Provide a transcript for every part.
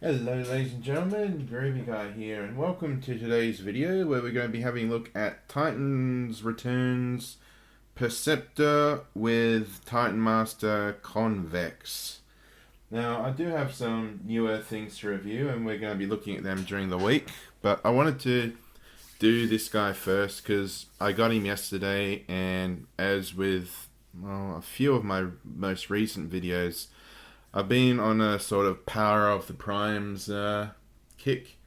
Hello ladies and gentlemen, Groovy Guy here, and welcome to today's video where we're going to be having a look at Titans Returns Perceptor with Titan Master Convex. Now, I do have some newer things to review and we're going to be looking at them during the week, but I wanted to do this guy first because I got him yesterday, and as with a few of my most recent videos, I've been on a sort of Power of the Primes kick,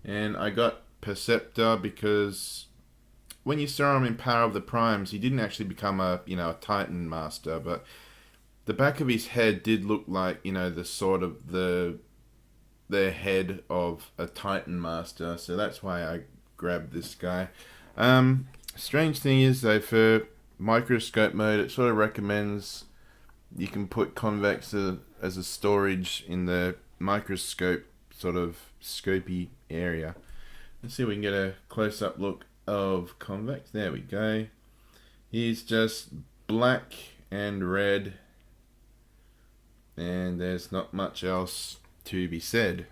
and I got Perceptor because when you saw him in Power of the Primes, he didn't actually become a Titan Master, but the back of his head did look like the sort of the head of a Titan Master, so that's why I grabbed this guy. Strange thing is though, for microscope mode, it sort of recommends you can put convex as a storage in the microscope sort of scopy area. Let's see if we can get a close-up look of convex. There we go. He's just black and red, and there's not much else to be said.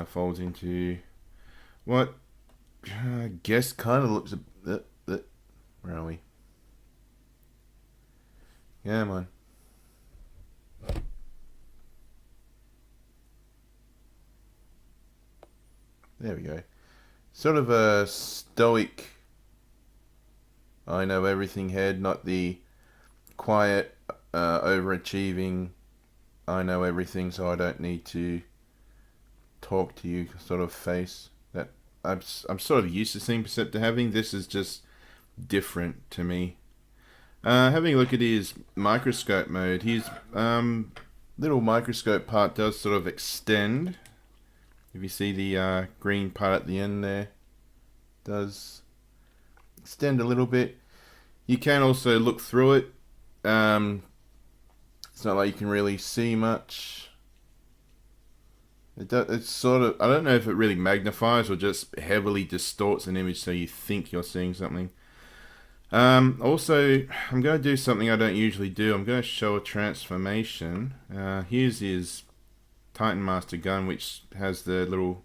Folds into what I guess kind of looks where are we? Come on. There we go. Sort of a stoic, I know everything head, not the quiet, overachieving, I know everything so I don't need to talk to you sort of face that I'm sort of used to seeing Perceptor having. This is just different to me. Having a look at his microscope mode, his little microscope part does sort of extend. If you see the green part at the end there, does extend a little bit. You can also look through it. It's not like you can really see much. It's sort of, I don't know if it really magnifies or just heavily distorts an image so you think you're seeing something. Also, I'm going to do something I don't usually do. I'm going to show a transformation. Here's his Titan Master gun, which has the little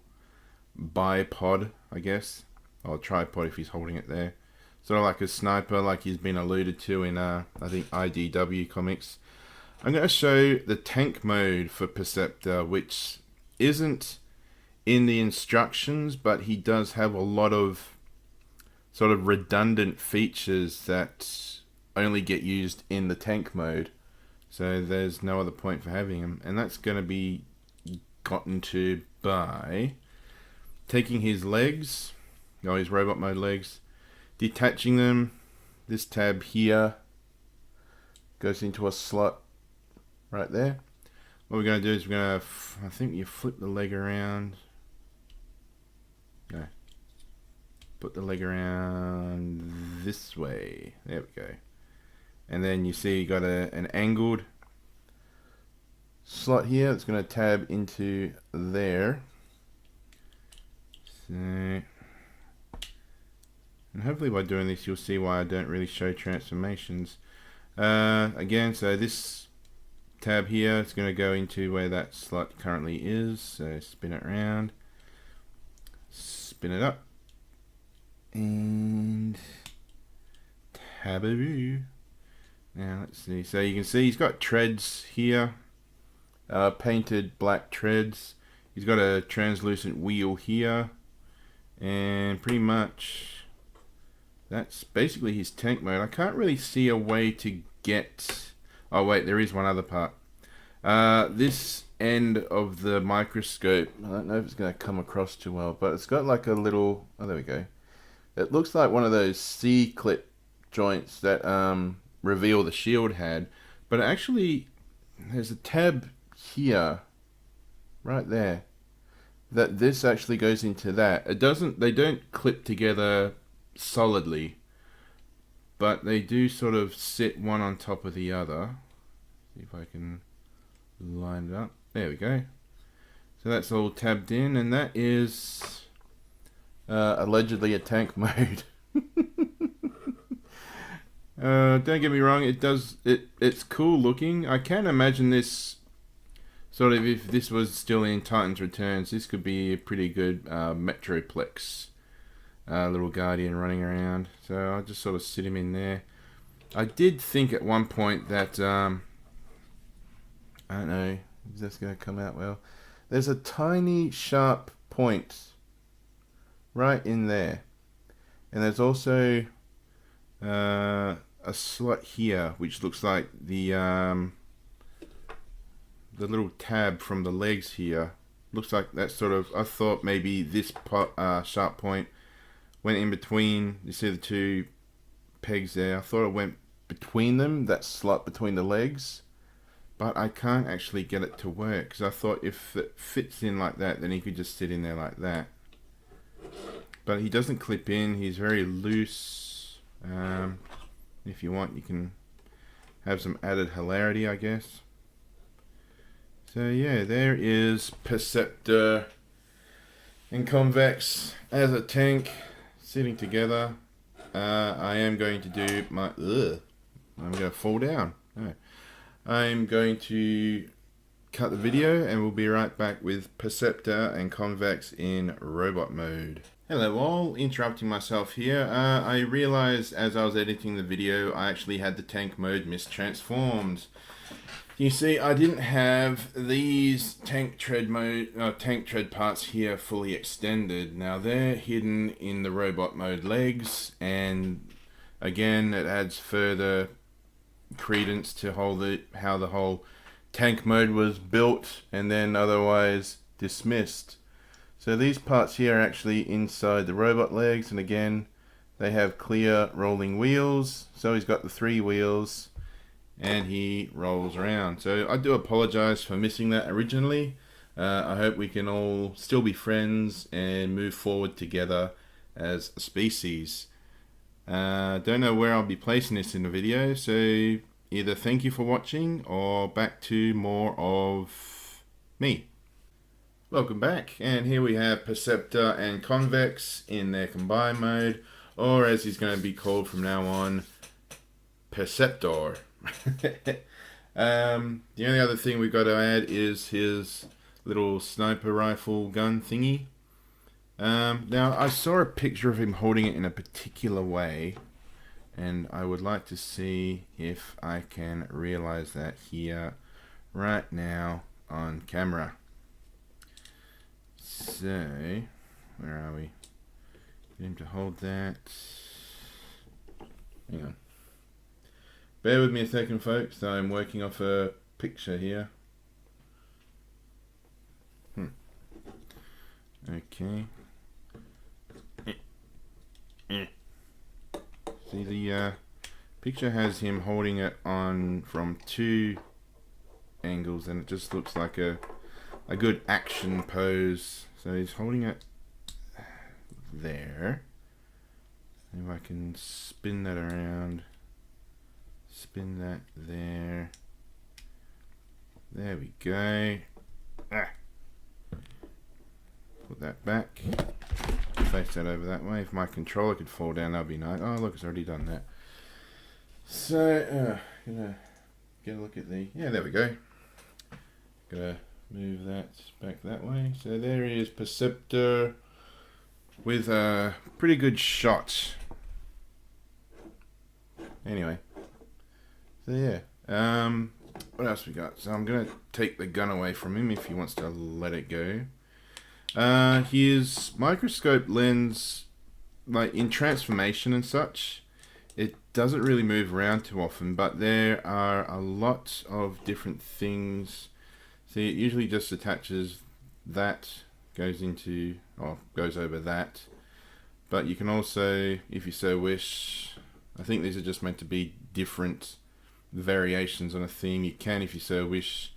bipod, I guess, or tripod if he's holding it there. Sort of like a sniper, like he's been alluded to in, I think, IDW comics. I'm going to show the tank mode for Perceptor, which isn't in the instructions, but he does have a lot of sort of redundant features that only get used in the tank mode, so there's no other point for having him, and that's going to be gotten to by taking his legs, his robot mode legs, detaching them. This tab here goes into a slot right there. What we're going to do is we're going to, I think you flip the leg around. No. Put the leg around this way. There we go. And then you see you got an angled slot here. It's going to tab into there. So, and hopefully by doing this you'll see why I don't really show transformations. Again, so this tab here is going to go into where that slot currently is. So spin it around. Spin it up. And taboo. Now let's see. So you can see he's got treads here, painted black treads. He's got a translucent wheel here, and pretty much that's basically his tank mode. I can't really see a way to get. Oh wait, there is one other part. This end of the microscope. I don't know if it's going to come across too well, but it's got like a little. Oh, there we go. It looks like one of those C-clip joints that Reveal the Shield had, but actually there's a tab here, right there, that this actually goes into that. It doesn't. They don't clip together solidly, but they do sort of sit one on top of the other. See if I can line it up. There we go. So that's all tabbed in, and that is allegedly a tank mode. Don't get me wrong, it's cool looking. I can imagine this sort of, if this was still in Titans Returns, this could be a pretty good Metroplex little guardian running around. So I'll just sort of sit him in there. I did think at one point that, I don't know, is this going to come out well? There's a tiny sharp point right in there. And there's also a slot here, which looks like the little tab from the legs here. Looks like that sort of, I thought maybe this sharp point went in between, you see the two pegs there. I thought it went between them, that slot between the legs. But I can't actually get it to work, because I thought if it fits in like that, then he could just sit in there like that. But he doesn't clip in, he's very loose. If you want, you can have some added hilarity, I guess. So yeah, there is Perceptor and Convex as a tank sitting together. I am going to do my... I'm going to fall down. No. I'm going to cut the video and we'll be right back with Perceptor and Convex in robot mode. Hello all, interrupting myself here. I realized as I was editing the video I actually had the tank mode mistransformed. You see, I didn't have these tank tread parts here fully extended. Now they're hidden in the robot mode legs, and again it adds further credence to how the whole tank mode was built and then otherwise dismissed. So these parts here are actually inside the robot legs, and again they have clear rolling wheels. So he's got the 3 wheels and he rolls around. So I do apologize for missing that originally. I hope we can all still be friends and move forward together as a species. Don't know where I'll be placing this in the video, so either thank you for watching or back to more of me. Welcome back, and here we have Perceptor and Convex in their combined mode, or as he's going to be called from now on, Perceptor. The only other thing we've got to add is his little sniper rifle gun thingy. Now I saw a picture of him holding it in a particular way, and I would like to see if I can realize that here right now on camera. So, where are we? Get him to hold that. Hang on. Bear with me a second, folks. I'm working off a picture here. Okay. See, the picture has him holding it on from 2 angles, and it just looks like a good action pose. So he's holding it there. If I can spin that around, spin that there. There we go. Put that back. Face that over that way. If my controller could fall down, that'd be nice. Oh look, it's already done that. So, gonna get a look at the... Yeah, there we go. Gonna move that back that way. So there is Perceptor with a pretty good shot. Anyway. So yeah. What else we got? So I'm gonna take the gun away from him if he wants to let it go. His microscope lens, like in transformation and such, it doesn't really move around too often, but there are a lot of different things. See, it usually just attaches that, goes over that, but you can also, if you so wish, I think these are just meant to be different variations on a theme. You can, if you so wish,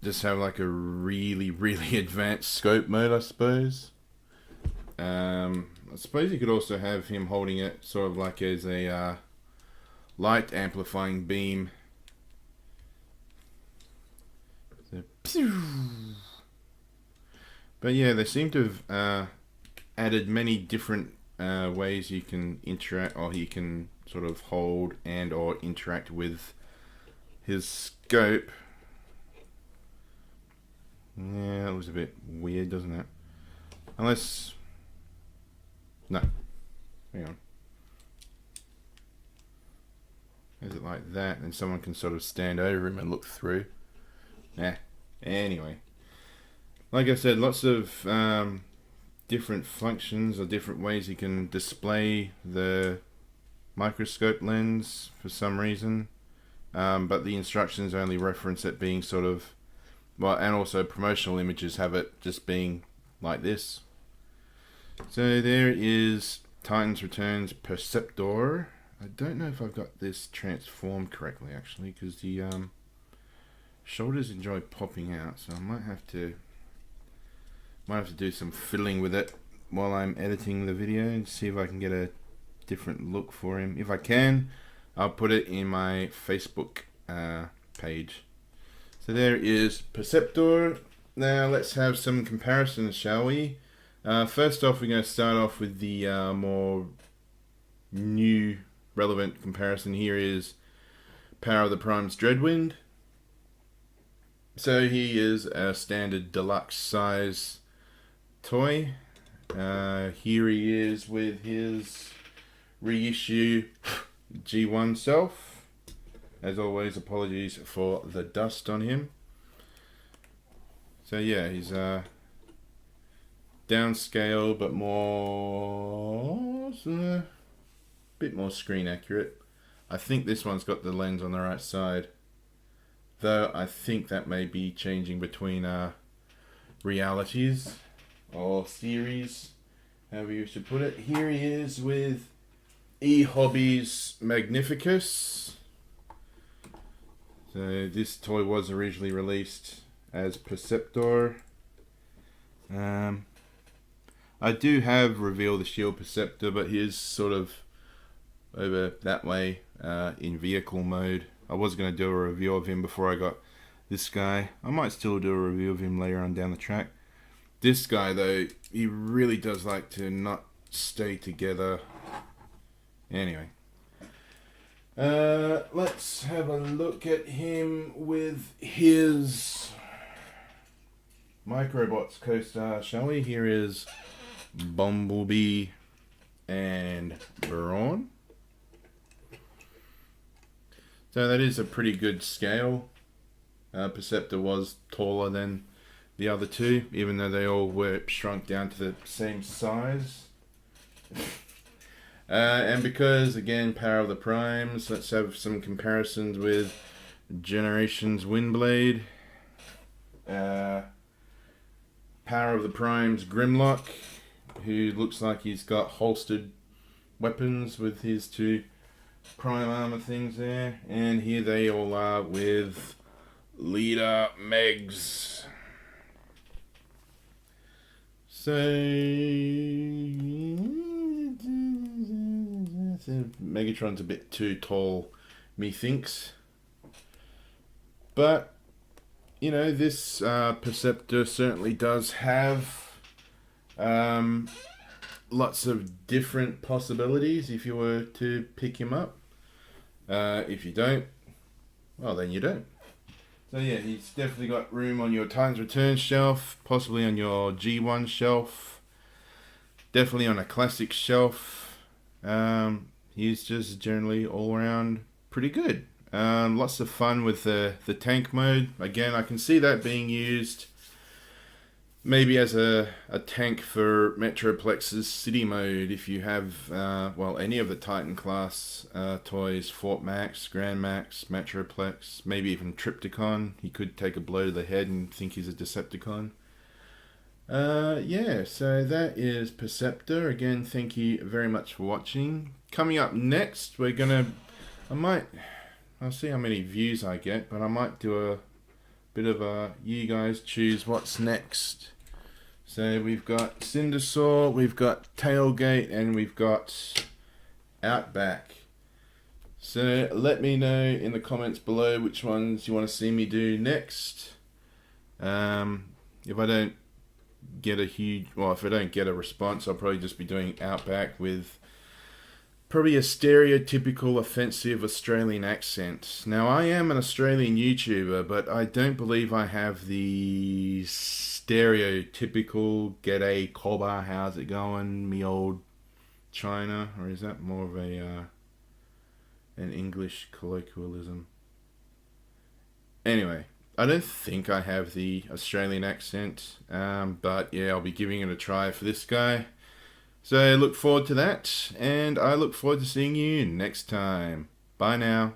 just have like a really advanced scope mode, I suppose. I suppose you could also have him holding it sort of like as a light amplifying beam. So, but yeah, they seem to have added many different ways you can interact, or he can sort of hold and or interact with his scope. Yeah, that was a bit weird, doesn't it? Unless... No. Hang on. Is it like that? And someone can sort of stand over him and look through? Nah. Anyway. Like I said, lots of different functions or different ways you can display the microscope lens for some reason. But the instructions only reference it being sort of... Well, and also promotional images have it just being like this. So there is Titans Returns Perceptor. I don't know if I've got this transformed correctly actually, because the shoulders enjoy popping out, so I might have to do some fiddling with it while I'm editing the video and see if I can get a different look for him. If I can, I'll put it in my Facebook page. So there is Perceptor. Now let's have some comparisons, shall we? First off, we're going to start off with the more new relevant comparison. Here is Power of the Primes Dreadwind. So he is a standard deluxe size toy. Here he is with his reissue G1 self. As always, apologies for the dust on him. So yeah, he's downscale, but more bit more screen accurate. I think this one's got the lens on the right side, though I think that may be changing between realities or series, however you should put it. Here he is with eHobby's Magnificus. So this toy was originally released as Perceptor. I do have Reveal the Shield Perceptor, but he is sort of over that way in vehicle mode. I was going to do a review of him before I got this guy. I might still do a review of him later on down the track. This guy though, he really does like to not stay together. Anyway. Let's have a look at him with his Microbots co-star, shall we? Here is Bumblebee and Brawn. So that is a pretty good scale. Perceptor was taller than the other two, even though they all were shrunk down to the same size. And because, again, Power of the Primes, let's have some comparisons with Generations Windblade. Power of the Primes Grimlock, who looks like he's got holstered weapons with his two prime armor things there. And here they all are with Leader Megs. So Megatron's a bit too tall, methinks. But, you know, this Perceptor certainly does have lots of different possibilities if you were to pick him up. If you don't, well, then you don't. So yeah, he's definitely got room on your Titans Return shelf, possibly on your G1 shelf, definitely on a classic shelf. He's just generally all around pretty good. Lots of fun with the tank mode. Again, I can see that being used maybe as a tank for Metroplex's city mode. If you have, well, any of the Titan class toys, Fort Max, Grand Max, Metroplex, maybe even Tripticon. He could take a blow to the head and think he's a Decepticon. Yeah, so that is Perceptor. Again, thank you very much for watching. Coming up next, we're gonna, I'll see how many views I get, but I might do a bit of a, you guys choose what's next. So we've got Cindersaw, we've got Tailgate, and we've got Outback. So let me know in the comments below which ones you want to see me do next. If I don't get a huge, well, if I don't get a response, I'll probably just be doing Outback with probably a stereotypical offensive Australian accent. Now, I am an Australian YouTuber, but I don't believe I have the stereotypical "G'day cobber, how's it going, me old China," or is that more of a an English colloquialism? Anyway, I don't think I have the Australian accent, but yeah, I'll be giving it a try for this guy. So look forward to that, and I look forward to seeing you next time. Bye now.